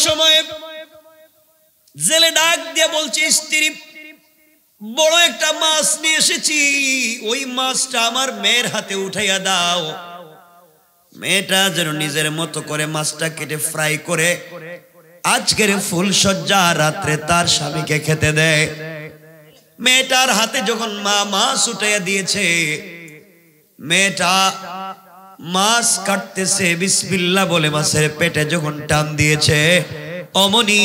সময় জেলে ডাক দিয়ে বলছে, স্ত্রী বড় একটা মাছ নিয়ে এসেছি, ওই মাছটা আমার মেয়ের হাতে উঠাইয়া দাও। মেয়েটা যেন নিজের মতো করে মাছটা কেটে ফ্রাই করে আজকের ফুলসজ্জা রাত্রে তার স্বামীকে খেতে দেয়। মেয়েটার হাতে যখন মা মাছ উঠাইয়া দিয়েছে, মেয়েটা মাছ কাটতেছে, বিসমিল্লাহ বলে মাছের পেটে যখন টান দিয়েছে, অমনি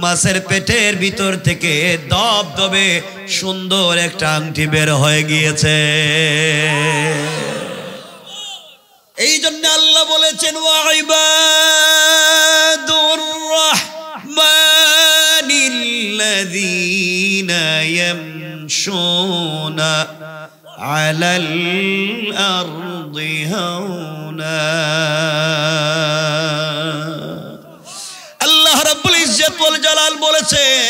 মাছের পেটের ভিতর থেকে দবদবে সুন্দর একটা আংটি বের হয়ে গিয়েছে। এই জন্য আল্লাহ বলেছেন, ওয়াইবাদুর রাহমানিল্লাযীনা ইয়ামশুনা আলাল আরদি হাওনা। আল্লাহ রাব্বুল ইজ্জত ওয়াল জালাল বলেছেন,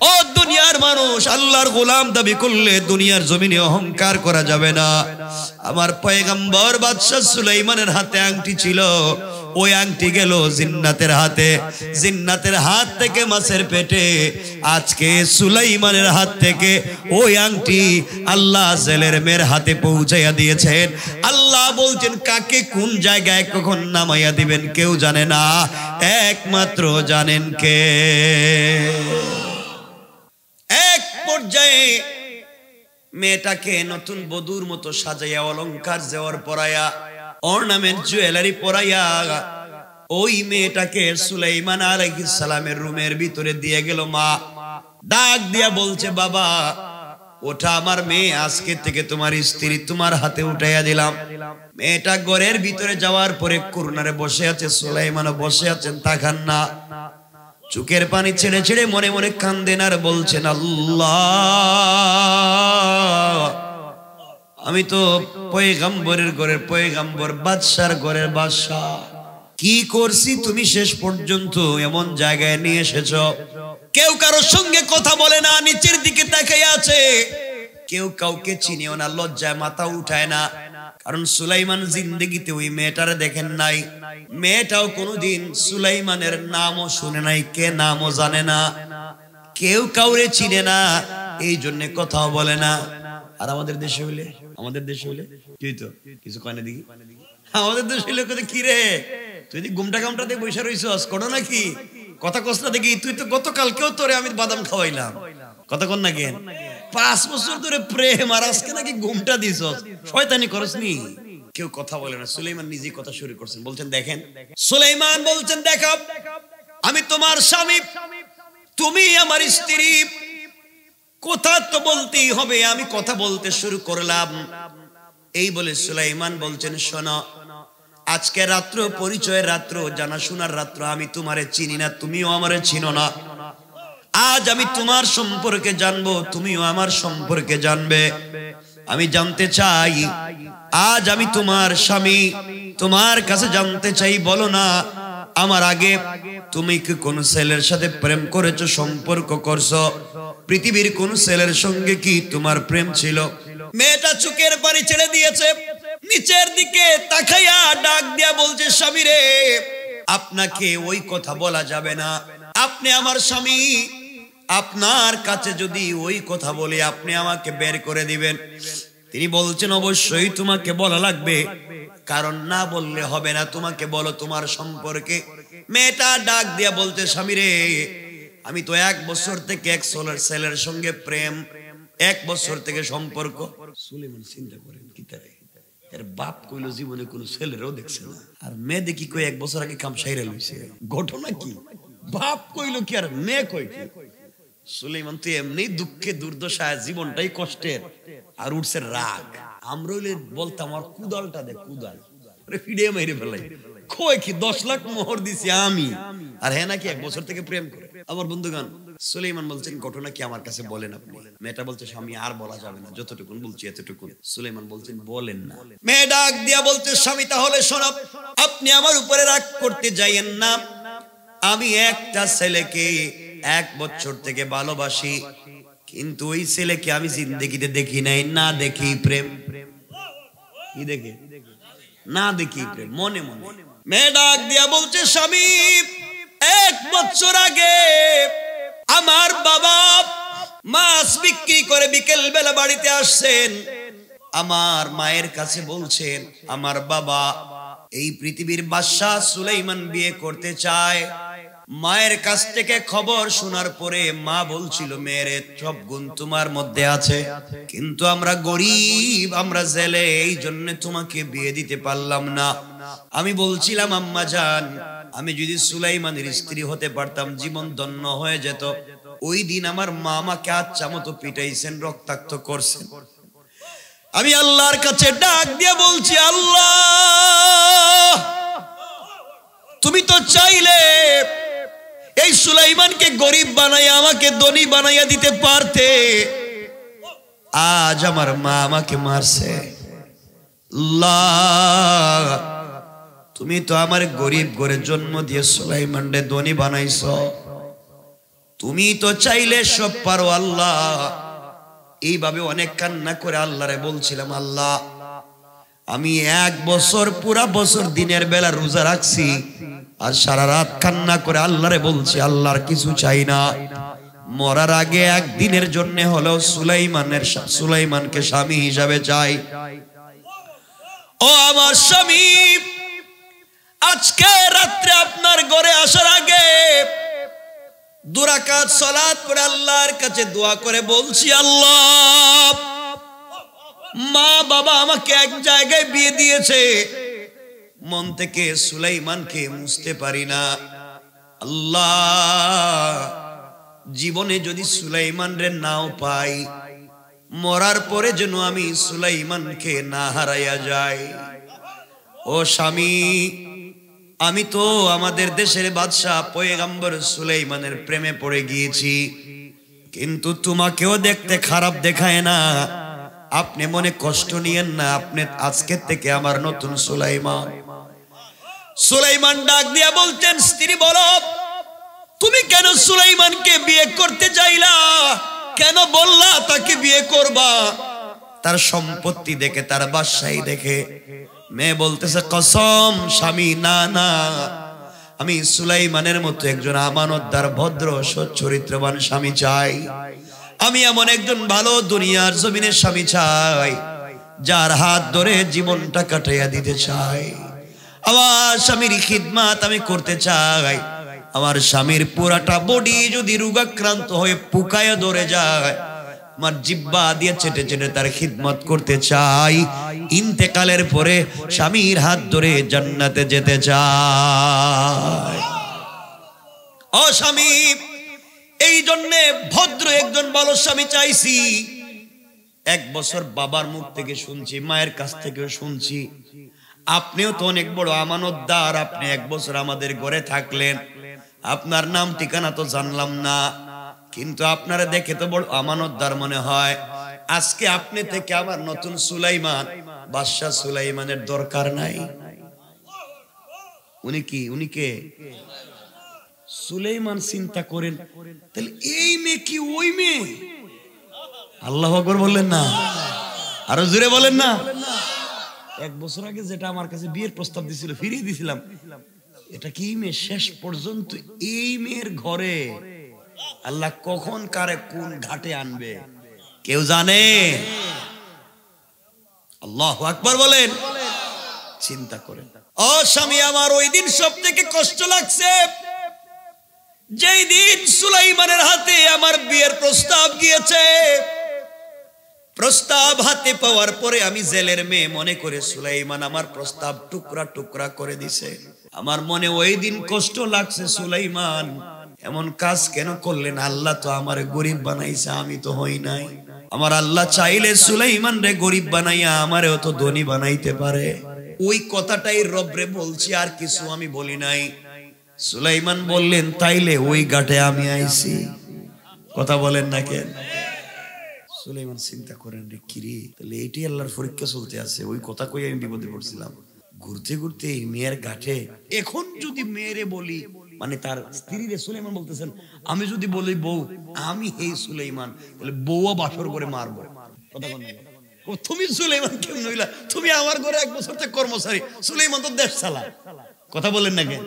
ও দুনিয়ার মানুষ, আল্লাহর গোলাম দাবি করলে দুনিয়ার জমিনে অহংকার করা যাবে না। আমার পয়গম্বর বাদশা সুলাইমানের হাতে আংটি ছিল, ওই আংটি গেল জিন্নাতের হাতে, জিন্নাতের হাত থেকে মাছের পেটে, আজকে সুলাইমানের হাত থেকে ওই আংটি আল্লাহ জেলের মেয়ের হাতে পৌঁছাইয়া দিয়েছেন। আল্লাহ বলছেন, কাকে কোন জায়গায় কখন নামাইয়া দিবেন কেউ জানে না, একমাত্র জানেন কে। এক পর্যায়ে মেয়েটাকে নতুন বধূর মতো সাজাইয়া অলংকার জেওয়ার পরাইয়া অর্নামেন্ট জুয়েলারি পরাইয়া ওই মেয়েটাকে সুলাইমান আলাইহিস সালামের রুমের ভিতরে দিয়ে গেল। মা ডাক দিয়া বলছে, বাবা ওটা আমার মেয়ে, আজকে থেকে তোমার স্ত্রী, তোমার হাতে উঠাইয়া দিলাম। মেয়েটা ঘরের ভিতরে যাওয়ার পরে কুরনারে বসে আছে, সুলাইমানও বসে আছেন, তাকান না, চোখের পানি ছেড়ে ছেড়ে মনে মনে কান্দেন আর বলছেন, আল্লাহ আমি তো পয়গম্বরের ঘরের পয়গম্বর, বাদশার ঘরের বাদশা, কি করছি তুমি শেষ পর্যন্ত এমন জায়গায় নিয়ে এসেছো। কেউ কারোর সঙ্গে কথা বলে না, নিচের দিকে তাকিয়ে আছে, কেউ কাউকে চিনেও না, লজ্জায় মাথা উঠায় না। কারণ সুলাইমান জিন্দেগিতে ওই মেয়েটারে দেখেন নাই, মেয়েটাও কোনোদিন সুলাইমানের নামও শুনে নাই, কে নামও জানে না, কেউ কাউরে চিনে না, এই জন্য কথাও বলে না। আর আমাদের দেশে হইলে কি তো কিছু কয় না দেখি, আমাদের দেশে হইলে কথা কি রে, তুই গুমটা কামটাতে বসে রইছস, করো নাকি কথা কস না দেখি, তুই তো গতকালকেও তোরে আমি বাদাম খাওয়াইলাম, কথা কর না কেন, 5 বছর ধরে প্রেম, আর আজকে নাকি ঘুমটা দিছস, শয়তানি করস নি। কেউ কথা বলে না। সুলাইমান নিজেই কথা শুরু করছেন, বলছেন, দেখেন সুলাইমান বলছেন, দেখো আমি তোমার স্বামী, তুমি আমার স্ত্রী, কথা তো বলতেই হবে, আমি কথা বলতে শুরু করলাম। এই বলে সুলাইমান বলছেন, শোনো, আজকে রাত্র পরিচয়ের রাত্র, জানাশোনার রাত্র, আমি তোমারে চিনি না, তুমিও আমারে চিনো না। আজ আমি তোমার সম্পর্কে জানবো, তুমিও আমার সম্পর্কে জানবে। আমি জানতে চাই, আজ আমি তোমার স্বামী, তোমার কাছে জানতে চাই, বলো না আমার আগে তুমি কি কোন ছেলের সাথে প্রেম করেছো, সম্পর্ক করছো, পৃথিবীর কোন ছেলের সঙ্গে কি তোমার প্রেম ছিল? মেয়েটা চোখের পানি ছেড়ে দিয়েছে, নিচের দিকে তাকাইয়া ডাক দিয়া বলছে, স্বামী রে, আপনাকে ওই কথা বলা যাবে না, আপনি আমার স্বামী, আপনার কাছে যদি ওই কথা বলি আপনি আমাকে বের করে দিবেন। তিনি বলছেন, অবশ্যই তোমাকে বলা লাগবে, কারণ না বললে হবে না, তোমাকে বলো তোমার সম্পর্কে। মেয়েটা ডাক দিয়া বলতে, স্বামী রে, আমি তো 1 বছর থেকে এক ছেলের সঙ্গে প্রেম, 1 বছর থেকে সম্পর্ক। সুলাইমান চিন্তা করেন, কি তারে এর বাপ কইলো জীবনে কোন ছেলেরও দেখছে না, আর মেয়ে দেখি কই 1 বছর আগে কাম সাইরা লইছে, ঘটনা কি? বাপ কইলো কি আর মেয়ে কই কি? সুলাইমান তো এমনি দুঃখে দুর্দশায়, জীবনটাই কষ্টের, আর উঠছে রাগ। আমরা বলতাম, আর কুদালটা দে, কুদাল ফিডে মেরে ফেলাই, কই কি 10 লাখ মোহর দিছি আমি, আর হ্যাঁ নাকি 1 বছর থেকে প্রেম করে। আমার বন্ধুগণ, সুলাইমান বলছেন, ঘটনা কি আমার কাছে বলেন আপনি। মেয়েটা বলছে, স্বামী আর বলা যাবে না, যতটুকুন বলছি এতটুকুন। সুলাইমান বলছেন, বলেন না। মেয়ে ডাক দিয়া বলতে, স্বামী তাহলে শোনো, আপনি আমার উপরে রাগ করতে যাইয়েন না, আমি একটা ছেলেকে 1 বছর থেকে ভালোবাসি, কিন্তু ওই ছেলেকে আমি জিন্দেগিতে দেখি নাই, না দেখি প্রেম, কি দেখে না দেখি প্রেম, মনে মনে। মেয়ে ডাক দিয়া বলছে, স্বামী 1 মাছ বিক্রি করে বিকেল বেলা বাড়িতে আসছেন। আমার মায়ের কাছে বলছেন, আমার বাবা এই পৃথিবীর বাদশাহ সুলাইমান বিয়ে করতে চায়। মায়ের কাছ থেকে খবর শোনার পরে মা বলছিল, মেয়ের সব গুণ তোমার মধ্যে আছে, কিন্তু আমরা গরিব, আমরা জেলে, এই জন্য তোমাকে বিয়ে দিতে পারলাম না। আমি বলছিলাম, আম্মা জান, আমি যদি সুলাইমানের স্ত্রী হতে পারতাম জীবন ধন্য হয়ে যেত। ওই দিন আমার মা আমাকে আচ্ছা মতো পিটাইছেন, রক্তাক্ত করছেন। আমি আল্লাহর কাছে ডাক দিয়ে বলছি, আল্লাহ তুমি তো চাইলে এই সুলাইমানকে গরিব বানাইয়া আমাকে ধনী বানাইয়া দিতে পারতে, আজ আমার মা আমাকে মারছে। আল্লাহ তুমি তো আমার গরিব ঘরে জন্ম দিয়ে সুলাইমানকে ধনী বানাইছো, তুমি তো চাইলে সব পারো আল্লাহ। এইভাবে অনেক কান্না করে আল্লাহরে বলছিলাম, আল্লাহ আমি 1 বছর পুরা বছর দিনের বেলা রোজা রাখছি, আর সারা রাত কান্না করে আল্লাহরে বলছি, আল্লাহর কিছু চাই না, মরার আগে একদিনের জন্য হলেও সুলাইমানকে স্বামী হিসাবে চাই। ও আমার স্বামী, আজকে রাত্রে আপনার ঘরে আসার আগে 2 রাকাত সালাত পড়ে আল্লাহর কাছে দোয়া করে বলছি, আল্লাহ মা বাবা আমাকে এক জায়গায় বিয়ে দিয়েছে, মন থেকে সুলাইমানকে মুছতে পারি না। আল্লাহ জীবনে যদি সুলাইমান রে নাও পাই, মরার পরে যেন আমি সুলাইমানকে না হারাইয়া যাই। ও স্বামী, আমি তো আমাদের দেশের বাদশাহ পয়গম্বর সুলাইমানের প্রেমে পড়ে গিয়েছি, কিন্তু তোমাকেও দেখতে খারাপ দেখায় না, আপনি মনে কষ্ট নিয়েন না, আপনি আজকের থেকে আমার নতুন সুলাইমান। সুলাইমান ডাক দিয়া বলতেন, স্ত্রী বলো তুমি কেন সুলাইমানকে বিয়ে করতে চাইলা, কেন বললা তাকে বিয়ে করবা? তার সম্পত্তি দেখে, তার বাদশাহী দেখে মেয়ে বলতেছে, কসম স্বামী, না না, আমি সুলাইমানের মতো একজন আমানতদার ভদ্র সচ্চরিত্রবান স্বামী চাই। আমি এমন একজন ভালো দুনিয়ার জমিনের স্বামী চাই, যার হাত ধরে জীবনটা কাটাইয়া দিতে চাই। আমার স্বামীর খিদমাত আমি করতে চাই। আমার স্বামীর পুরাটা বডি যদি রোগাক্রান্ত হয়ে পুকায় ধরে যায়, আমার জিহ্বা দিয়ে চেটে চেটে তার খিদমত করতে চাই। ইন্তেকালের পরে স্বামীর হাত ধরে জান্নাতে যেতে চাই। ও স্বামী, এই জন্যে ভদ্র একজন ভালো স্বামী চাইছি। 1 বছর বাবার মুখ থেকে শুনছি, মায়ের কাছ থেকেও শুনছি, আপনিও তো অনেক বড় আমানতদার, আপনি 1 বছর আমাদের ঘরে থাকলেন, আপনার নাম ঠিকানা তো জানলাম না, কিন্তু আপনারা দেখে তো বড় আমানতদার মনে হয়। আজকে আপনি থেকে আমার নতুন সুলাইমান, বাদশাহ সুলাইমানের দরকার নাই। উনি কি? উনি কে? সুলাইমান। চিন্তা করেন, তাহলে এই মেয়ে কি ওই মেয়ে? আল্লাহু আকবার বললেন না? আরো জোরে বলেন না? 1 বছর আগে যেটা আমার কাছে বিয়ের প্রস্তাব দিছিল, ফিরিয়ে দিছিলাম, এটা কি মেয়ে? শেষ পর্যন্ত এই মেয়ের ঘরে আল্লাহ কখন কারে কোন ঘাটে আনবে কেউ জানে? আল্লাহু আকবার বলেন। চিন্তা করেন। ও স্বামী আমার, ওই দিন সব থেকে কষ্ট লাগছে যেই দিন সুলাইমানের হাতে আমার বিয়ের প্রস্তাব গিয়েছে। প্রস্তাব হাতে পাওয়ার পরে আমি জেলের মেয়ে মনে করে সুলাইমান আমার প্রস্তাব টুকরা টুকরা করে দিছে। আমার মনে ওই দিন কষ্ট লাগছে, সুলাইমান এমন কাজ কেন করলেন? আল্লাহ তো আমার গরিব বানাইছে, আমি তো হই নাই। আমার আল্লাহ চাইলে সুলাইমান রে গরিব বানাইয়া আমারেও তো ধনী বানাইতে পারে। ওই কথাটাই রবরে বলছি, আর কিছু আমি বলি নাই। সুলাইমান বললেন, তাইলে ওই ঘাটে আমি আইছি। কথা বলেন না কেন? সুলাইমান চিন্তা করেন, রে কিরে, তাহলে এইটাই আল্লাহর পরীক্ষা চলতে আছে। ওই কথা কই আমি বিপদে পড়ছিলাম। ঘুরতে ঘুরতে এই মেয়ের ঘাটে, এখন যদি মেয়েরে বলি, মানে তার স্ত্রী রে সুলাইমান বলতেছেন, আমি যদি বলি বউ আমি এই সুলাইমান, তাহলে বউও বাসর করে মারবো। কথা বলেন না? তুমি সুলাইমান কেমন হইলা? তুমি আমার ঘরে 1 বছর থেকে কর্মচারী, সুলাইমান তো দেশ চালায়। কথা বলেন না কেন?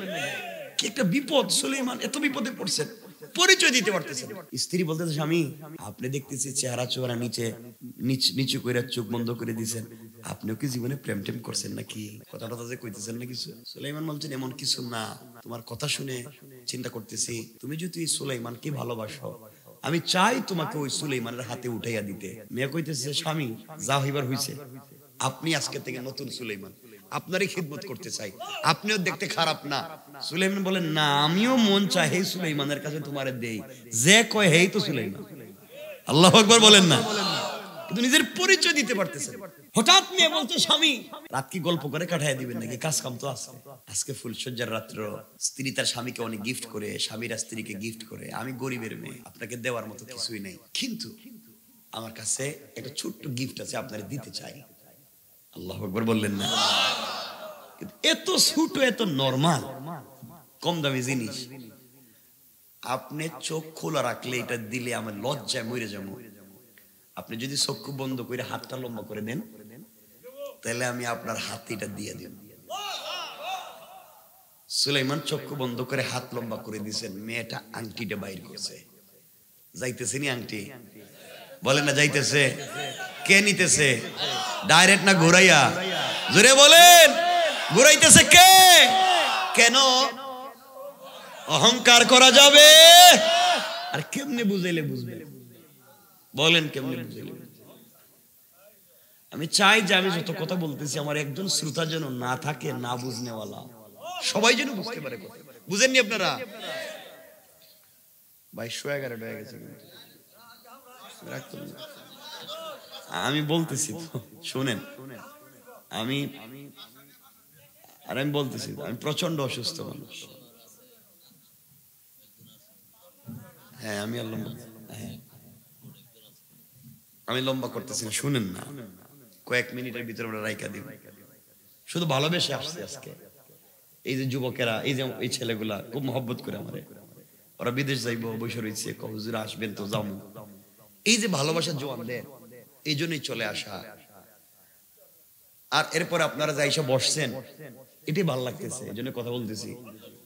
কি একটা বিপদ! সুলাইমান এত বিপদে পড়ছেন। পরিচয় দিতে পারতেছেন। স্ত্রী বলতেছে স্বামী আপনি দেখতেছি চেহারা চোরা নিচু করে চোখ বন্ধ করে দিয়েছেন, আপনিও কি জীবনে প্রেম টেম করছেন নাকি? কথাটা যে কইতেছেন না কিছু। সুলাইমান বলছেন এমন কিছু না, তোমার কথা শুনে চিন্তা করতেছি তুমি যদি সুলাইমানকে ভালোবাসো আমি চাই তোমাকে ওই সুলাইমানের হাতে উঠাইয়া দিতে। মেয়ে কইতেছে স্বামী যা হইবার হইছে, আপনি আজকে থেকে নতুন সুলাইমান, আপনারই খিদমত করতে চাই, আপনিও দেখতে খারাপ না। সুলাইমান বলেন না আমিও মন চাই এই সুলাইমানের কাছে তোমারে দেই, যে কয় হেই তো সুলাইমান। আল্লাহু আকবার বলেন না, কিন্তু নিজের পরিচয় দিতে পারতেছেন। হঠাৎ মেয়ে বলতো স্বামী রাত কি গল্প করে কাটায় দিবেন নাকি, কাজ কাম তো আছে। আজকে ফুলসজ্জার রাত্র, স্ত্রী তার স্বামীকে অনেক গিফট করে, স্বামীরা স্ত্রীকে গিফট করে। আমি গরিবের মেয়ে, আপনাকে দেওয়ার মতো কিছুই নেই, কিন্তু আমার কাছে একটা ছোট্ট গিফট আছে, আপনারে দিতে চাই। আল্লাহু আকবার বললেন না, এত ছোট এত নরমাল কম দামি জিনিস, আপনি চোখ খোলা রাখলে এটা দিলে আমার লজ্জায় মরে যাবো। আপনি যদি চক্ষু বন্ধ করে হাতটা লম্বা করে দেন তাহলে আমি আপনার হাতে এটা দিয়ে দেব। সুলাইমান চক্ষু বন্ধ করে হাত লম্বা করে দিয়েছেন, মেয়েটা আংটিটা বাইর করছে। যাইতেছে নি আংটি? বলেন না যাইতেছে? কে নিতেছে? ডাইরেক্ট না ঘুরাইয়া? জোরে বলেন, ঘুরাইতেছে কে? কেন? অহংকার করা যাবে? আর কেমনে বুঝাইলে বুঝবে? বলেন কেমনে বুঝাইলে? আমি চাই যে আমি যত কথা বলতেছি আমার একজন শ্রোতা যেন না থাকে না বুঝনেওয়ালা, সবাই যেন বুঝতে পারে কথা। বুঝেননি আপনারা? 22:11 হয়ে গেছে, আমি বলতেছি শুনেন, আমি বলতেছি আমি প্রচন্ড অসুস্থ মানুষ। হ্যাঁ আমি আমি লম্বা করতেছি না, শুনেন না, কয়েক মিনিটের ভিতরে আমরা রাইকা দিব। শুধু ভালোবেসে আসছে আজকে। এই যে যুবকেরা, এই যে এই ছেলেগুলা খুব মহব্বত করে আমারে, ওরা বিদেশ যাইবো বসে রয়েছে, হুজুর আসবেন তো যাবো। এই যে ভালোবাসার জোয়ানদের, এই জন্যই চলে আসা। আর এরপর আপনারা যাই সব বসছেন, এটাই ভালো লাগতেছে, এই জন্য কথা বলতেছি।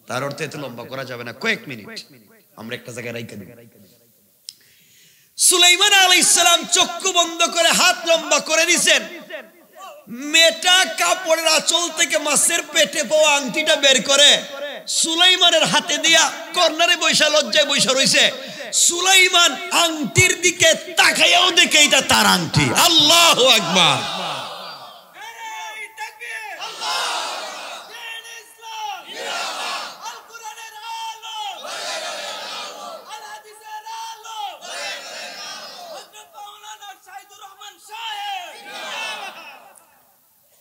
তার অর্থ এত লম্বা করা যাবে না, কয়েক মিনিট আমরা একটা জায়গায় রাইকা দিব। সুলাইমান আলাইহিস সালাম চক্ষু বন্ধ করে হাত লম্বা করে দিয়েছেন। মেয়েটা কাপড়ের আঁচল থেকে মাছের পেটে পাওয়া আংটিটা বের করে সুলাইমানের হাতে দিয়া কর্নারে বৈশা লজ্জায় বৈশা রইছে। সুলাইমান আংটির দিকে তাকাইয়াও দেখে এটা তার আংটি। আল্লাহু আকবার।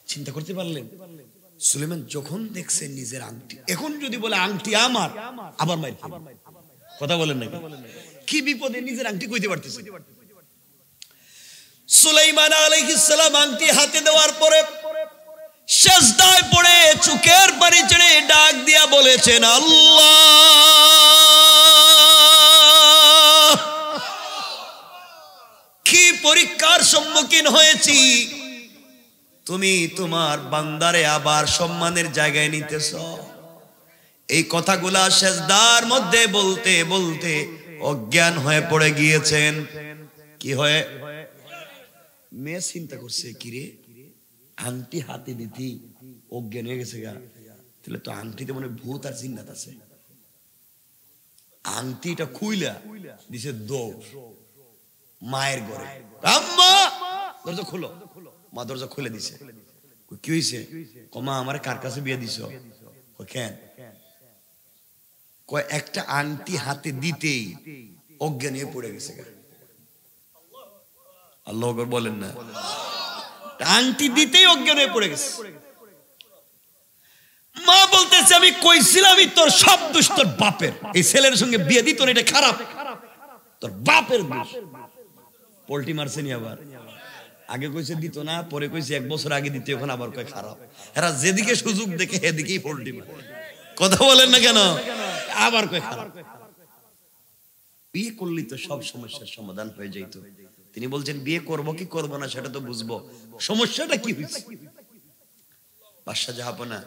চিন্তা করতে পারলেন? সুলাইমান যখন দেখছেন নিজের আংটি, এখন যদি বলে আংটি আমার, আবার মাইর খাবে। কথা বলেন না, কি বিপদে নিজের আংটি কইতে পারতেছে। সুলাইমান আলাইহিস সালাম আংটি হাতে দেওয়ার পরে সিজদায় পড়ে চোখের পানি ছেড়ে ডাক দিয়া বলেছেন আল্লাহ, কি পরীক্ষার সম্মুখীন হয়েছি, তুমি তোমার বান্দারে আবার সম্মানের জায়গায় নিতেছ। এই কথাগুলা সিজদার মধ্যে বলতে বলতে অজ্ঞান হয়ে পড়ে গিয়েছেন। কি হয়ে? মেয়ে চিন্তা করছে কিরে আংটি হাতে দিতি অজ্ঞান হয়ে গেছে গা, তাহলে তো আংটিতে মনে ভূত আর জিন্নাত আছে। আংটিটা খুইলা দিছে দৌড় মায়ের ঘরে। আম্মা দরজা খুলো। মা দরজা খুলে দিছে। কি হয়েছে? কমা আমার কার কাছে বিয়ে দিছ? কেন? কয় একটা আংটি হাতে দিতেই অজ্ঞান হয়ে পড়ে গেছে। আল্লাহু আকবার বলেন না, আংটি দিতেই অজ্ঞান হয়ে পড়ে গেছে। মা বলতেছে আমি কইছিলাম তোর সব দোষ তোর বাপের, এই ছেলের সঙ্গে বিয়ে দিত এটা খারাপ, তোর বাপের দোষ। পোল্টি মারছে নি আবার, আগে কইছে দিত না, পরে কইছে 1 বছর আগে দিতে, এখন আবার কয় খারাপ। এরা যেদিকে সুযোগ দেখে সেদিকেই পোল্টি মারে। কথা বলেন না কেন? আবার কয় খারাপ। বিয়ে করলি তো সব সমস্যার সমাধান হয়ে যাইতো। তিনি বলছেন বিয়ে করব কি করব না সেটা তো বুঝবো, সমস্যাটা কি হয়েছে। বাদশা জাহাপনা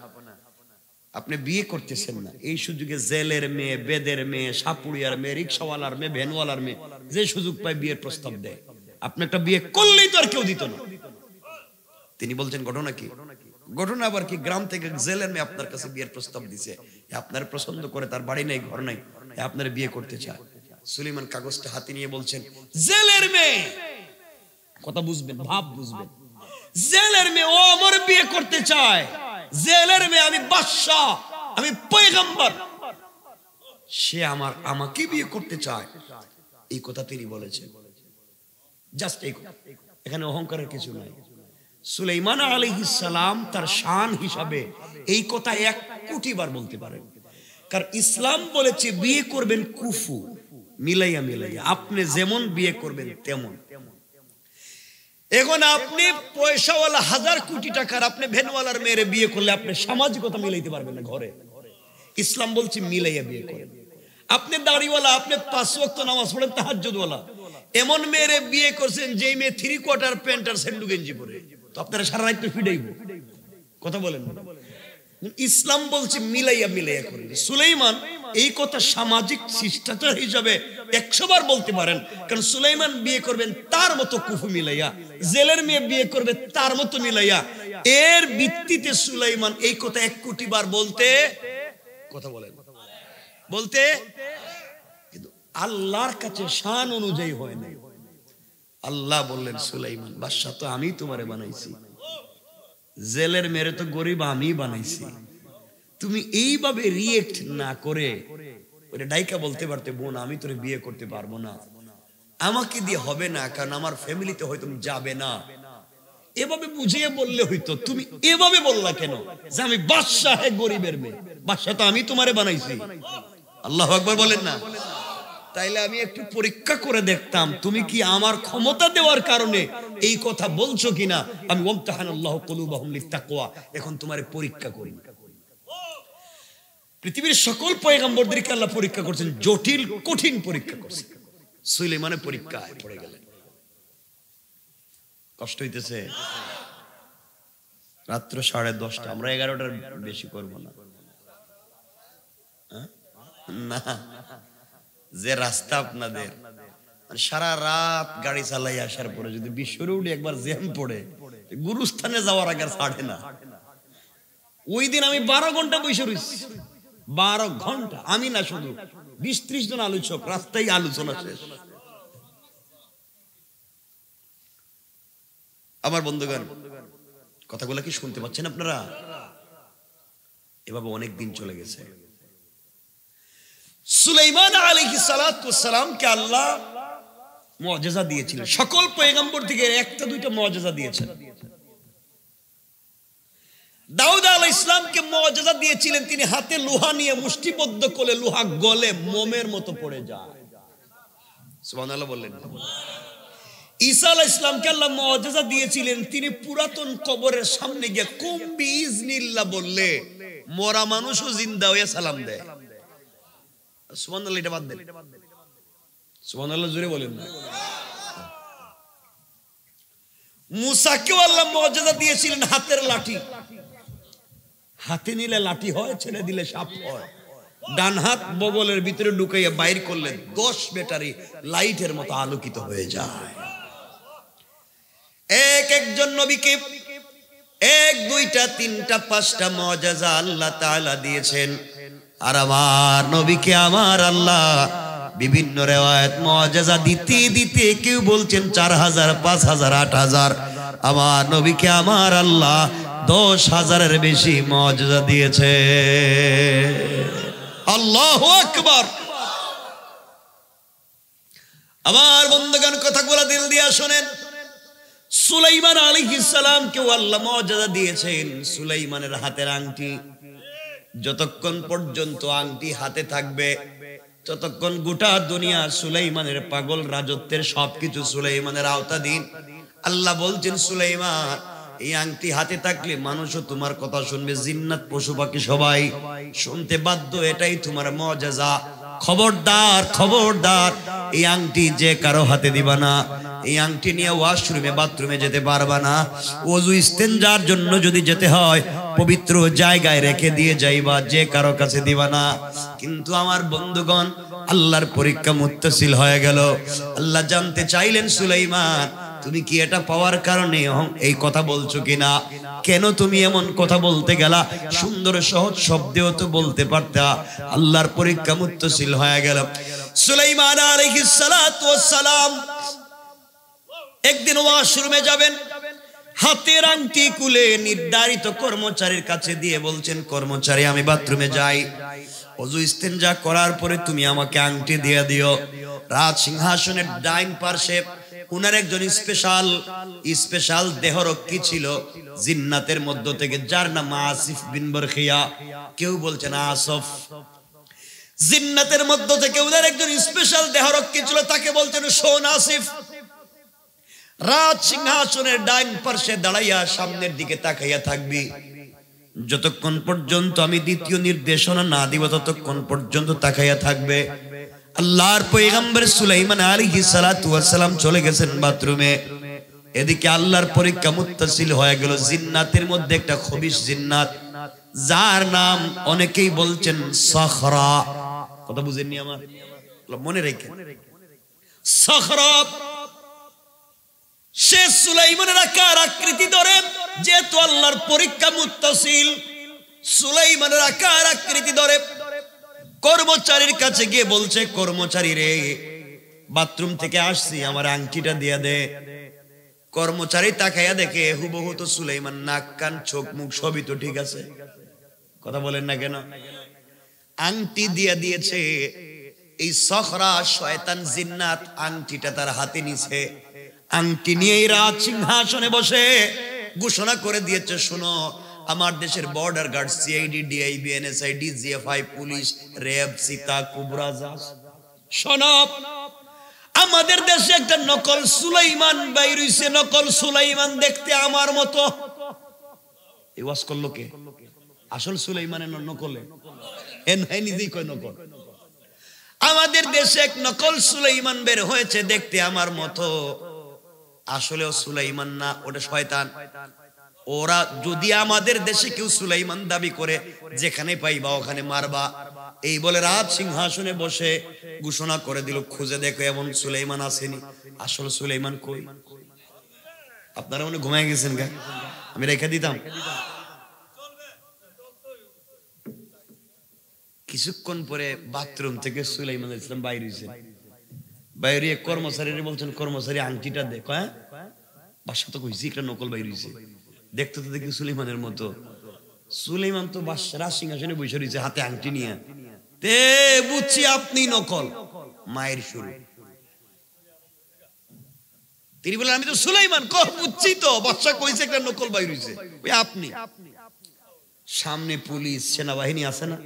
আপনি বিয়ে করতেছেন না, এই সুযোগে জেলের মেয়ে, বেদের মেয়ে, সাপুড়িয়ার মেয়ে, রিক্সাওয়ালার মেয়ে, ভ্যানওয়ালার মেয়ে যে সুযোগ পায় বিয়ের প্রস্তাব দেয়। আপনি একটা বিয়ে করলেই তো আর কেউ দিত না। তিনি বলছেন ঘটনা কি? ঘটনা আবার কি? গ্রাম থেকে জেলের মেয়ে আপনার কাছে বিয়ের প্রস্তাব দিছে, আপনার পছন্দ করে, তার বাড়ি নাই, ঘর নাই, আপনার বিয়ে করতে চায়। সুলাইমান কাগজটা হাতে নিয়ে বলছেন, জেলের মেয়ে, কথা বুঝবেন, ভাব বুঝবেন, জেলের মেয়ে ও আমার বিয়ে করতে চায়। জেলের মেয়ে, আমি বাদশাহ, আমি পয়গম্বর, সে আমাকে বিয়ে করতে চায়। এই কথা তিনি বলেছেন, জাস্ট এই কথা, এখানে অহংকারের কিছু নাই। সুলাইমান আলাইহিস সালাম তার শান হিসাবে এই কথা 1 কোটি বার বলতে পারেন, কারণ ইসলাম বলেছে বিয়ে করবেন কুফু, মিলাইয়া মিলাইয়া, আপনি যেমন বিয়ে করবেন তেমন। এখন আপনি পয়সাওয়ালা 1000 কোটি টাকার আপনি ভ্যানওয়ালার মেয়েরে বিয়ে করলে আপনি সামাজিকতা মিলাইতে পারবেন না ঘরে। ইসলাম বলছে মিলাইয়া বিয়ে করেন। আপনি দাড়িওয়ালা, আপনি 5 ওয়াক্ত নামাজ পড়েন, তাহাজ্জুদওয়ালা, এমন মেয়েরে বিয়ে করছেন যেই মেয়ে 3/4 প্যান্ট আর স্যান্ডু গেঞ্জি পরে, তো আপনারা সারা রাত ফিডাইব, কথা বলেন। ইসলাম বলছে মিলাইয়া মিলাইয়া করবে। সুলাইমান এই কথা সামাজিক শিষ্টাচার হিসাবে 100 বার বলতে পারেন, কারণ সুলাইমান বিয়ে করবেন তার মতো কুফু মিলাইয়া, জেলের মেয়ে বিয়ে করবে তার মতো মিলাইয়া। এর ভিত্তিতে সুলাইমান এই কথা 1 কোটি বার বলতে, কথা বলেন, বলতে, কিন্তু আল্লাহর কাছে শান অনুযায়ী হয় না। আল্লাহ বললেন, সুলাইমান বাদশা তো আমি তোমারে বানাইছি, জেলের মেরে তো গরিব আমি বানাইছি। তুমি এইভাবে রিয়েক্ট না করে ওটা ডাইকা বলতে পারতে, বোন আমি তোরে বিয়ে করতে পারবো না, আমাকে দিয়ে হবে না, কারণ আমার ফ্যামিলিতে হয়তো যাবে না, এভাবে বুঝিয়ে বললে হইতো। তুমি এভাবে বললা কেন যে আমি বাদশাহ, গরিবের মেয়ে, বাদশা তো আমি তোমারে বানাইছি। আল্লাহু আকবার বলেন না? তাইলে আমি একটু পরীক্ষা করে দেখতাম তুমি কি আমার ক্ষমতা দেওয়ার কারণে এই কথা বলছো কিনা। আমি ওয়ামতাহানাল্লাহু কুলুবাহুম লিত্তাকওয়া, এখন তোমারে পরীক্ষা করি। পৃথিবীর সকল পয়গম্বরদেরকে আল্লাহ পরীক্ষা করছেন, জটিল কঠিন পরীক্ষা করছেন। সুলাইমানের পরীক্ষায় পড়ে গেলেন। কষ্ট হইতেছে? রাত্র 10:30, আমরা 11টার বেশি করব না। না, যে রাস্তা আপনাদের, সারা রাত গাড়ি চালাই আসার পরে যদি বিশ্ব রোডে একবার জ্যাম পড়ে, গুরুস্থানে যাওয়ার আগে ছাড়ে না। ওই দিন আমি 12 ঘন্টা বসে রয়েছি, 12 ঘন্টা। আমি না, শুধু 20-30 জন আলোচক, রাস্তায় আলোচনা শেষ। আমার বন্ধুগণ, কথাগুলো কি শুনতে পাচ্ছেন আপনারা? এভাবে অনেক দিন চলে গেছে। সুলাইমান আলাইহিস সালাতু ওয়াস সালামকে আল্লাহ মুআজিজা দিয়েছিলেন, সকল পয়গম্বর থেকে 1-2টা মুআজিজা দিয়েছেন। দাউদ আলাইহিস সালামকে মুআজিজা দিয়েছিলেন, তিনি হাতে লোহা নিয়ে মুষ্টিবদ্ধ করলে লোহা গলে মোমের মতো পড়ে যায়। সুবহানাল্লাহ বললেন। ঈসা আলাইহিস সালামকে আল্লাহ মুআজিজা দিয়েছিলেন, তিনি পুরাতন কবরের সামনে গিয়ে কুম বিইজনিল্লাহ বললে মরা মানুষও জিন্দা হয়ে সালাম দেয়। সুবহানাল্লাহ, এটা বাদ দেন, সুবহানাল্লাহ জোরে বলেন না। মুসাকেও আল্লাহ মুআজিজা দিয়েছিলেন, হাতের লাঠি, হাতে নিলে লাঠি হয়, ছেড়ে দিলে সাপ হয়। ডান হাত বগলের ভিতরে ঢুকাইয়া বাইর করলে 10 ব্যাটারি লাইটের মতো আলোকিত হয়ে যায়। একজন নবীকে 1, 2, 3, 5টা মুআজিজা আল্লাহ তাআলা দিয়েছেন। আর আমার নবীকে আমার আল্লাহ বিভিন্ন রিওয়ায়াত মুআজিজা দিতে দিতে, কেউ বলছেন 4000, 5000, 8000, আমার নবীকে আমার আল্লাহ 10,000-এর বেশি মুআজিজা দিয়েছে। আল্লাহু আকবার। আমার বন্ধুগণ, কথাগুলো দিল দিয়া শুনেন। সুলাইমান আলাইহিস সালামকে আল্লাহ মুআজিজা দিয়েছেন। সুলাইমানের হাতের আংটি, যতক্ষণ পর্যন্ত আংটি হাতে থাকবে ততক্ষণ গোটা দুনিয়া সুলাইমানের পাগল রাজত্বের সবকিছু সুলাইমানের আওতাধীন। আল্লাহ বলছেন, সুলাইমান এই আংটি হাতে থাকলে মানুষও তোমার কথা শুনবে, জিন্নাত পশু পাখি সবাই শুনতে বাধ্য, এটাই তোমার মুআজিজা। খবরদার, খবরদার, এই আংটি যে কারো হাতে দিবা না। এই আংটি নিয়ে ওয়াশরুমে বাথরুমে যেতে পারবা না। ওযু ইস্তেনজার জন্য যদি যেতে হয় পবিত্র জায়গায় রেখে দিয়ে যাইবা, যে কারো কাছে দিবা না। কিন্তু আমার বন্ধুগণ, আল্লাহর পরীক্ষা মুত্তাসিল হয়ে গেল। আল্লাহ জানতে চাইলেন, সুলাইমান তুমি কি এটা পাওয়ার কারণে এই কথা বলছো কিনা? কেন তুমি এমন কথা বলতে গেলা? সুন্দর সহজ শব্দেও তো বলতে পারতা। আল্লাহর পরীক্ষা মুত্তাসিল হয়ে গেল। সুলাইমান আলাইহিস সালাতু ওয়াস সালাম একদিন ওয়াশরুমে যাবেন, হাতের আংটি খুলে নির্ধারিত কর্মচারীর কাছে দিয়ে বলছেন, কর্মচারী আমি বাথরুমে যাই, ওযু ইস্তেনজা করার পরে তুমি আমাকে আংটি দিয়ে দিও। রাজ সিংহাসনের ডাইন পার্শ্বে উনার একজন স্পেশাল দেহরক্ষী ছিল জিন্নাতের মধ্য থেকে, যার নাম আসিফ বিন বরখিয়া, কেউ বলছেন আসফ। জিন্নাতের মধ্য থেকে উনার একজন স্পেশাল দেহরক্ষী ছিল, তাকে বলছেন শোন আসিফ, রাজ সিংহাসনের ডাইন পার্শ্বে দাঁড়াইয়া সামনের দিকে তাকাইয়া থাকবি। যতক্ষণ পর্যন্ত আমি দ্বিতীয় নির্দেশনা না দিব ততক্ষণ পর্যন্ত তাকাইয়া থাকবে। আল্লাহর পয়গম্বর সুলাইমান আলাইহিস সালাতু ওয়াস সালাম চলে গেছেন বাথরুমে। এদিকে আল্লাহর পরীক্ষা মুত্তাসিল হয়ে গেল। জিন্নাতের মধ্যে একটা খবিশ জিন্নাত, যার নাম অনেকেই বলছেন সখরা। কথা বুঝেননি আমার? মনে রেখে, সখরা সে সুলাইমানের আকার আকৃতি ধরে, যেহেতু আল্লাহর পরীক্ষা মুত্তাসিল, সুলাইমানের আকার আকৃতি ধরে কর্মচারীর কাছে গিয়ে বলছে, কর্মচারী রে, বাথরুম থেকে আসছি, আমার আংটিটা দিয়ে দে। কর্মচারী তাকাইয়া দেখে হুবহু তো সুলাইমান, নাক কান চোখ মুখ সবই তো ঠিক আছে। কথা বলেন না কেন? আংটি দিয়ে দিয়েছে। এই সখরা শয়তান জিন্নাত আংটিটা তার হাতে নিছে। আংটি নিয়ে রাজ সিংহাসনে বসে ঘোষণা করে দিয়েছে, শোনো, আমার দেশের border guard, CID, DIB, NSI, DGFI, police, RAB, সীতা, কুবরা, জাস, শোনো, আমাদের দেশে একটা নকল সুলাইমান বাইর হইছে। নকল সুলাইমান দেখতে আমার মতো। এই ওয়াজ করলো কে? আসল সুলাইমানের নকলে? এ নিজেই কয় নকল। আমাদের দেশে এক নকল সুলাইমান বের হয়েছে, দেখতে আমার মতো। আসলেও সুলাইমান না, ওটা শয়তান। ওরা যদি আমাদের দেশে কেউ সুলাইমান দাবি করে, যেখানে পাইবা ওখানে মারবা। এই বলে রাজ সিংহাসনে বসে ঘোষণা করে দিল, খুঁজে দেখো এমন সুলাইমান আসেনি। আসল সুলাইমান কই? আপনারা মনে ঘুমায় গেছেন গা, আমি রেখে দিতাম। কিছুক্ষণ পরে বাথরুম থেকে সুলাইমান আলাইহিস সালাম বাইরে হইছেন। বাইরে কর্মচারীরা বলছেন, কর্মচারী আংটিটা দেখ। হ্যাঁ, বাসা তো কইছি একটা নকল বাইরে হইছে। দেখতে তো দেখি সুলাইমানের মতো। সুলাইমান তো রাজ সিংহাসনে বসে রয়েছে, হাতে আংটি নিয়ে। তে বুঝছি আপনি নকল। মায়ের শুরু। তিনি বলেন, আমি তো সুলাইমান। কহ, বুঝছি তো, বাদশা কইছে একটা নকল বাইরে হইছে, ওই আপনি। সামনে পুলিশ সেনাবাহিনী আছে না,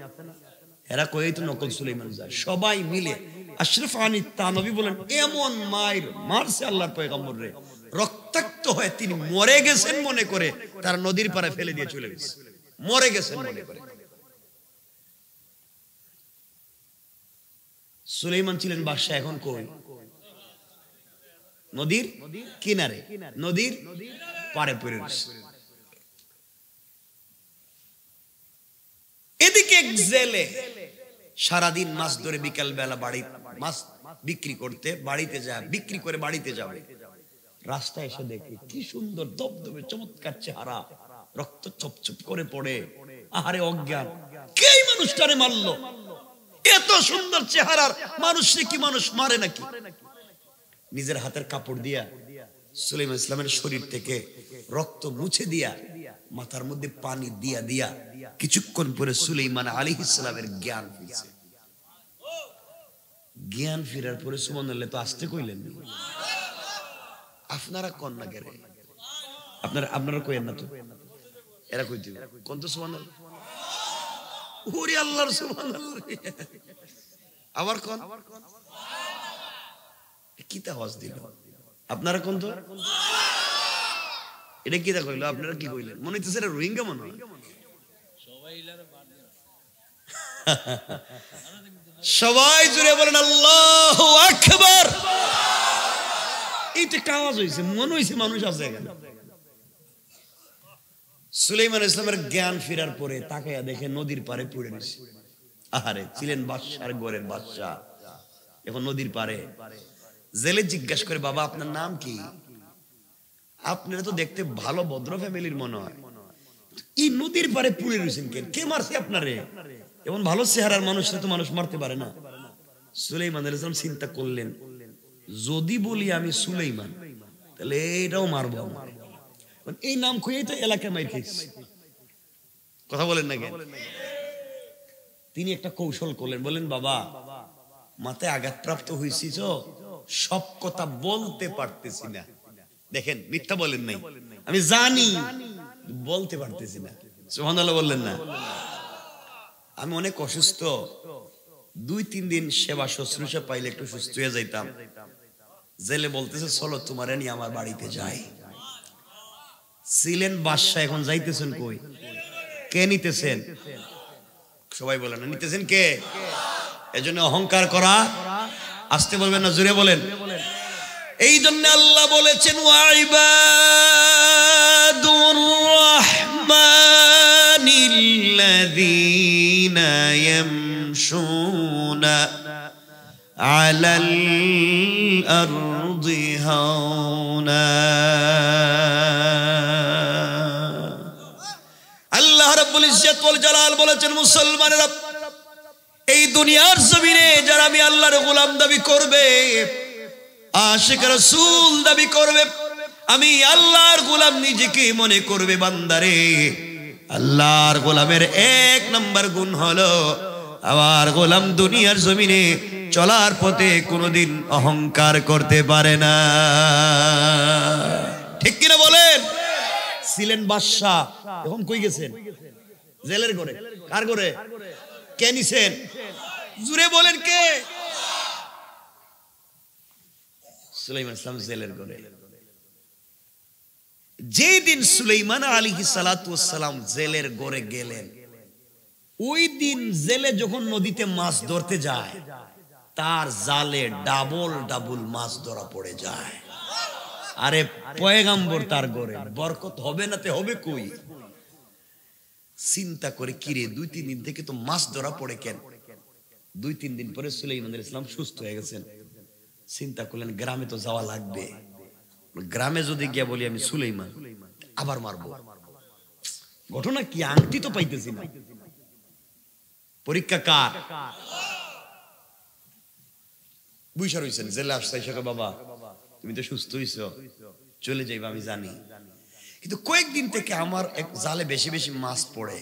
এরা কই তো নকল সুলাইমান যায়। সবাই মিলে আশরাফ আলী তানভী বলেন, এমন মায়ের মারছে আল্লাহর পয়গম্বর রে, রক্তাক্ত হয়ে তিনি মরে গেছেন মনে করে তার নদীর পাড়ে ফেলে দিয়ে চলে গেছে। মরে গেছেন মনে করে। সুলাইমান ছিলেন বাদশা, এখন কই? নদীর কিনারে, নদীর পাড়ে পড়ে গেছে। এদিকে জেলে সারাদিন মাছ ধরে বিকাল বেলা বাড়ি মাছ বিক্রি করতে বাড়িতে যায়, বিক্রি করে বাড়িতে যাবে। রাস্তায় এসে দেখে কি সুন্দর দবদবে চমৎকার চেহারা, রক্ত চপচপ করে পড়ে। আহারে অজ্ঞান, কে এই মানুষটারে মারলো? এত সুন্দর চেহারার মানুষকে কি মানুষ মারে নাকি? নিজের হাতের কাপড় দিয়া সুলাইমান ইসলামের শরীর থেকে রক্ত মুছে দিয়া মাথার মধ্যে পানি দিয়া দিয়া কিছুক্ষণ পরে সুলাইমান আলাইহিস সালামের জ্ঞান ফিরছে। জ্ঞান ফিরার পরে সুবহানাল্লাহ তো আসতে কইলেন, আপনারা কোন না গেরে, আপনারা কইেন না তো, এরা কই দিবে কোন তো সুবহানাল্লাহ। ওরে আল্লাহর সুবহানাল্লাহ, আবার কোন কিতা আওয়াজ দিল? আপনারা কোন তো, এটা কিতা কইলো? আপনারা কি কইলেন? মনে হইতেছে এটা রোহিঙ্গা মনে হয়। সবাই জুড়ে বলেন আল্লাহু আকবার। এইটা একটা আওয়াজ হইছে, মনে হইছে মানুষ আছে এখানে। সুলাইমান ইসলামের জ্ঞান ফেরার পরে তাকায়া দেখে নদীর পারে পড়ে রয়েছে। আহারে, ছিলেন বাদশার ঘরের বাদশা, এখন নদীর পারে। জেলে জিজ্ঞাসা করে, বাবা আপনার নাম কি? আপনারা তো দেখতে ভালো ভদ্র ফ্যামিলির মনে হয়, এই নদীর পারে পড়ে রয়েছেন কেন? কে মারছে আপনারে? এমন ভালো চেহারার মানুষরা তো মানুষ মারতে পারে না। সুলাইমান আলাইহিস সালাম চিন্তা করলেন, যদি বলি আমি সুলাইমান তাহলে এটাও মারবো আমার, এই নাম খুঁজেই তো এলাকায় মাইর খেয়েছি। কথা বলেন না কেন? তিনি একটা কৌশল করলেন, বলেন বাবা মাথায় আঘাতপ্রাপ্ত হয়েছি তো, সব কথা বলতে পারতেছি না। দেখেন, মিথ্যা বলেন নাই, আমি জানি বলতে পারতেছি না। সুবহানাল্লাহ বললেন না? আমি অনেক অসুস্থ, 2-3 দিন সেবা শুশ্রূষা পাইলে একটু সুস্থ হয়ে যাইতাম। জেলে বলতেছে, চলো তোমারে নিয়ে আমার বাড়িতে যাই। ছিলেন বাদশা, এখন যাইতেছেন কই? কে নিতেছেন? সবাই বলেন না, নিতেছেন কে? এজন্য অহংকার করা, আসতে বলবেন না, জোরে বলেন। এই জন্য আল্লাহ বলেছেন, ওয়াইবাদুর রাহমানিল্লাযীনা ইয়ামশুনা আলাল আরদি হাওনা। আল্লাহ রাব্বুল ইজ্জত ওয়াল জালাল বলেছেন, মুসলমানেরা এই দুনিয়ার জমিনে যারা আমি আল্লাহর গোলাম দাবি করবে, আশিক রাসূল দাবি করবে, আমি আল্লাহর গোলাম নিজেকে মনে করবে, বান্দারে আল্লাহর গোলামের 1 নম্বর গুণ হলো আমার গোলাম দুনিয়ার জমিনে চলার পথে কোনোদিন অহংকার করতে পারে না। ঠিক কিনা বলেন? ছিলেন বাদশা, এখন কই গেছেন? জেলের ঘরে। কার ঘরে? কে নিছেন? জুড়ে বলেন কে? সুলাইমান ইসলাম জেলের ঘরে। যেদিন সুলাইমান আলাইহিস সালাতু ওয়াস সালাম জেলের ঘরে গেলেন, ওই দিন জেলে যখন নদীতে মাছ ধরতে যায়, তার জালে ডাবল ডাবল মাছ ধরা পড়ে যায়। আরে পয়গম্বর তার ঘরে, বরকত হবে না তে হবে কই? চিন্তা করে, কিরে 2-3 দিন থেকে তো মাছ ধরা পড়ে কেন? 2-3 দিন পরে সুলাইমান আলাইহিস সালাম সুস্থ হয়ে গেছেন। চিন্তা করলেন, গ্রামে তো যাওয়া লাগবে, গ্রামে যদি গিয়ে বলি আমি সুলাইমান, আবার মারবো। ঘটনা কি? আংটি তো পাইতেছি না। পরীক্ষা কার? বুঝা রয়েছেন জেলে আসছে, বাবা তুমি তো সুস্থ হইছো, চলে যাইবা আমি জানি, কিন্তু কয়েকদিন থেকে আমার এক জালে বেশি বেশি মাছ পড়ে,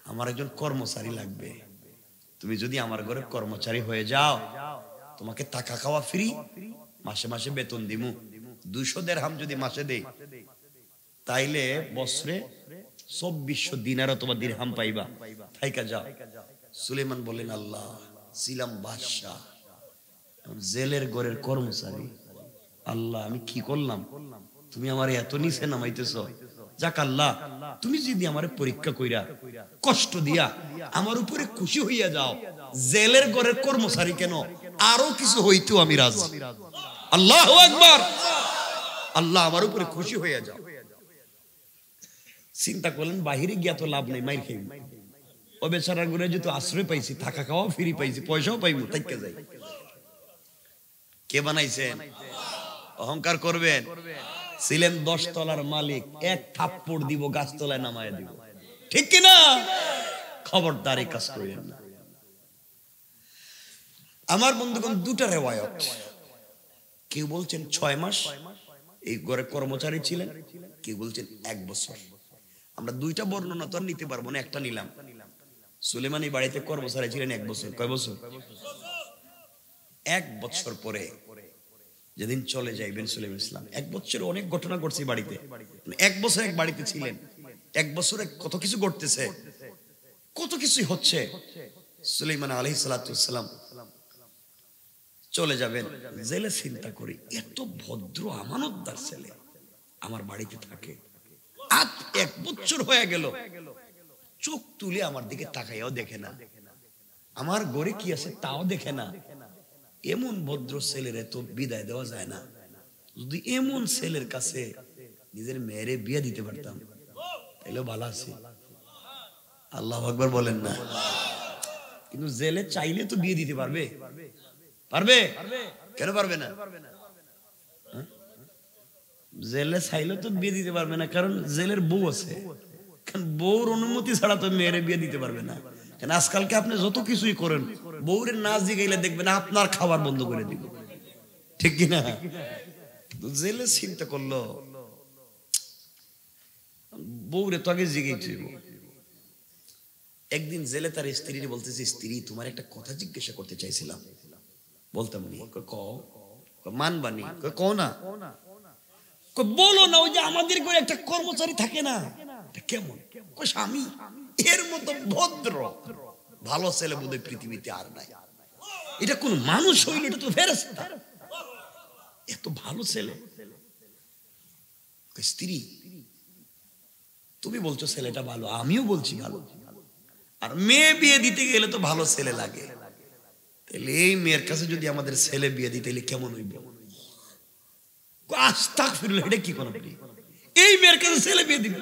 আমার একজন কর্মচারী লাগবে। তুমি যদি আমার ঘরে কর্মচারী হয়ে যাও, তোমাকে টাকা খাওয়া ফ্রি, মাসে মাসে বেতন দিমু। 200 দিরহাম যদি মাসে দেই, তাইলে বছরে 2400 দিনার অথবা দিরহাম পাইবা, থাইকা যাও। সুলাইমান বলেন, আল্লাহ ছিলাম বাদশাহ, জেলের ঘরের কর্মচারী, আল্লাহ আমি কি করলাম? তুমি আমার এত নিচে নামাইতেছ। যাক আল্লাহ, তুমি যদি আমারে পরীক্ষা কইরা কষ্ট দিয়া আমার উপরে খুশি হইয়া যাও, জেলের ঘরের কর্মচারী কেন, আরো কিছু হইতো আমি রাজি। আল্লাহু আকবার। আল্লাহ আমার উপরে খুশি হইয়া যাও। চিন্তা করলেন, বাহিরে গিয়া তো লাভ নাই, মাইর খাইব। ও বেচারার ঘরে যেহেতু আশ্রয় পাইছি, থাকা খাওয়া ফ্রি পাইছি, পয়সাও পাইব, থাইকা যাই। কে বানাইছেন? অহংকার করবেন? ছিলেন 10 তলার মালিক, এক থাপ্পড় দিব, গাছতলায় নামায় দিব। ঠিক কিনা? খবরদার এই কাজ করিয়েন না। আমার বন্ধুগণ, 2টা রেওয়ায়ত। কেউ বলছেন 6 মাস এই ঘরে কর্মচারী ছিলেন, কেউ বলছেন 1 বছর। আমরা 2টা বর্ণনা তো আর নিতে পারবো না, একটা নিলাম। সুলাইমান এই বাড়িতে কর্মচারী ছিলেন 1 বছর। কয় বছর? 1 বছর পরে যেদিন চলে যাইবেন সুলাইমান ইসলাম, 1 বছরে অনেক ঘটনা ঘটছে বাড়িতে। 1 বছর এক বাড়িতে ছিলেন, 1 বছরে কত কিছু ঘটতেছে, কত কিছুই হচ্ছে। সুলাইমান আলাইহিস সালাতু ওয়াস সালাম চলে যাবেন জেলে। চিন্তা করি, এত ভদ্র আমানতদার ছেলে আমার বাড়িতে থাকে, আজ 1 বছর হয়ে গেল, চোখ তুলে আমার দিকে তাকাইয়াও দেখে না, আমার ঘরে কি আছে তাও দেখে না। এমন ভদ্র ছেলেরে তো বিদায় দেওয়া যায় না। যদি এমন ছেলের কাছে নিজের মেয়েরে বিয়ে দিতে পারতাম, এলো ভালো আছে, আল্লাহু আকবার বলেন না। কিন্তু জেলে চাইলে তো বিয়ে দিতে পারবে, পারবে? কেন পারবে না? জেলে চাইলে তো বিয়ে দিতে পারবে না, কারণ জেলের বউ আছে। কারণ বউর অনুমতি ছাড়া তো মেয়েরে বিয়ে দিতে পারবে না। কারণ আজকালকে আপনি যত কিছুই করেন, বউরে না জিগাইলে দেখবেন আপনার খাবার বন্ধ করে দিব, ঠিক কিনা? জেলে চিন্তা করলো, বউরে তো আগে জিগাইতে হইব। একদিন জেলে তার স্ত্রী বলতেছে, স্ত্রী তোমার একটা কথা জিজ্ঞাসা করতে চাইছিলাম, বলতাম নি? কও। মানবানি? কও না। বলো না। ওই যে আমাদের ঘরে একটা কর্মচারী থাকে না, কেমন? স্বামী এর মতো ভদ্র ভালো ছেলে বোধহয় পৃথিবীতে আর নাই। এটা কোন মানুষ হইল? এটা তো ফেরেশতা। এত ভালো ছেলে। স্ত্রী তুমি বলছো ছেলেটা ভালো, আমিও বলছি ভালো। আর মেয়ে বিয়ে দিতে গেলে তো ভালো ছেলে লাগে। তাহলে এই মেয়ের কাছে যদি আমাদের ছেলে বিয়ে দিতে গেলে কেমন হইব? আস্তাগফিরুল্লাহ, এটা কি কোন? এই মেয়ের কাছে ছেলে বিয়ে দিবে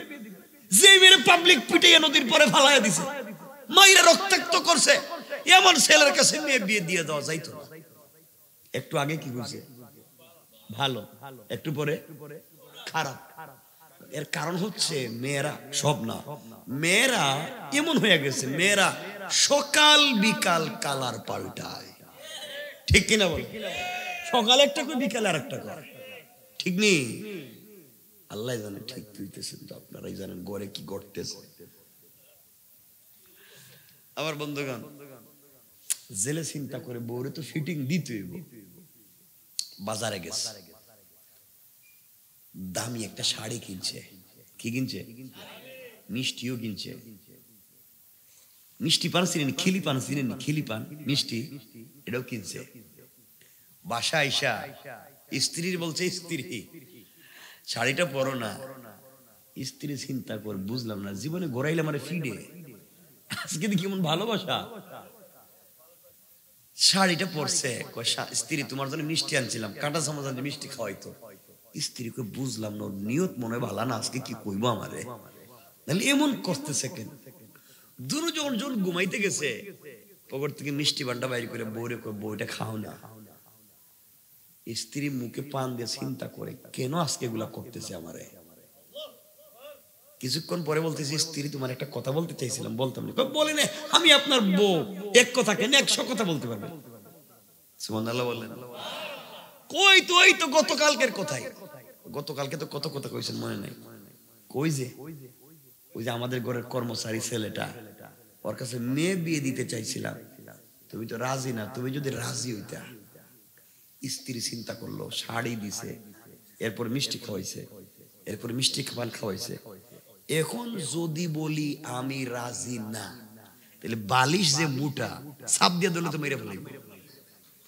যে মেয়ের পাবলিক পিটাইয়া নদীর পরে ফালাইয়া দিছে, মাইরা রক্তাক্ত করছে, এমন ছেলের কাছে মেয়ে বিয়ে দিয়ে দেওয়া যাইতো না। একটু আগে কি করছে? ভালো, একটু পরে খারাপ। এর কারণ হচ্ছে মেয়েরা সব না, মেয়েরা এমন হয়ে গেছে, মেয়েরা সকাল বিকাল কালার পাল্টায়, ঠিক কিনা বল? সকালে একটা করে, বিকালে আর একটা করে, ঠিক নেই? আল্লাহ জানে ঠিক হইতেছেন তো, আপনারাই জানেন ঘরে কি ঘটতেছে। আবার বন্ধুগণ, জেলে চিন্তা করে বউরে তো ফিটিং দিতে হইব। বাজারে গেছে, দামি একটা শাড়ি কিনছে। কি কিনছে? মিষ্টিও কিনছে। মিষ্টি পান চিনেন? খিলি পান চিনেন? খিলি পান মিষ্টি, এটাও কিনছে। বাসা আইসা স্ত্রীর বলছে, স্ত্রী শাড়িটা পরো না। স্ত্রী চিন্তা কর, বুঝলাম না, জীবনে ঘোরাইলে মানে ফিডে, আজকে কেমন ভালোবাসা। শাড়িটা পরছে, স্ত্রী তোমার জন্য মিষ্টি আনছিলাম, কাঁটা চামচ আনছে, মিষ্টি খাওয়াইতো। স্ত্রীকে বুঝলাম না, নিয়ত মনে ভালো না, আজকে কি কইবো আমারে, তাহলে এমন করতেছে কেন? দুজন জন ঘুমাইতে গেছে, পকেট থেকে মিষ্টি বান্ডা বাইর করে বউরে কই, বউটা খাও না। স্ত্রী মুখে পান দিয়ে চিন্তা করে, কেন আজকে এগুলা করতেছে আমারে। কিছুক্ষণ পরে বলতেছি, স্ত্রী তোমার একটা কথা বলতে চাইছিলাম, বলতাম না। বলে না, আমি আপনার বউ, এক কথা কেন 100 কথা বলতে পারবে। সুবহানাল্লাহ বলেন। কই তো এই তো গতকালকের কথাই, গতকালকে তো কত কথা কইছেন মনে নাই? কই যে ওই যে আমাদের ঘরের কর্মচারী ছেলেটা, ওর কাছে মেয়ে বিয়ে দিতে চাইছিলাম, তুমি তো রাজি না। তুমি যদি রাজি হইতা। স্ত্রী চিন্তা করলো, শাড়ি দিছে, এরপর মিষ্টি খাওয়াইছে, এরপর মিষ্টি পান খাওয়াইছে। এখন যদি বলি আমি রাজি না, তাহলে বালিশ যে মুটা সাপ দিয়ে দিলে তো মেরে ফেলাইবে।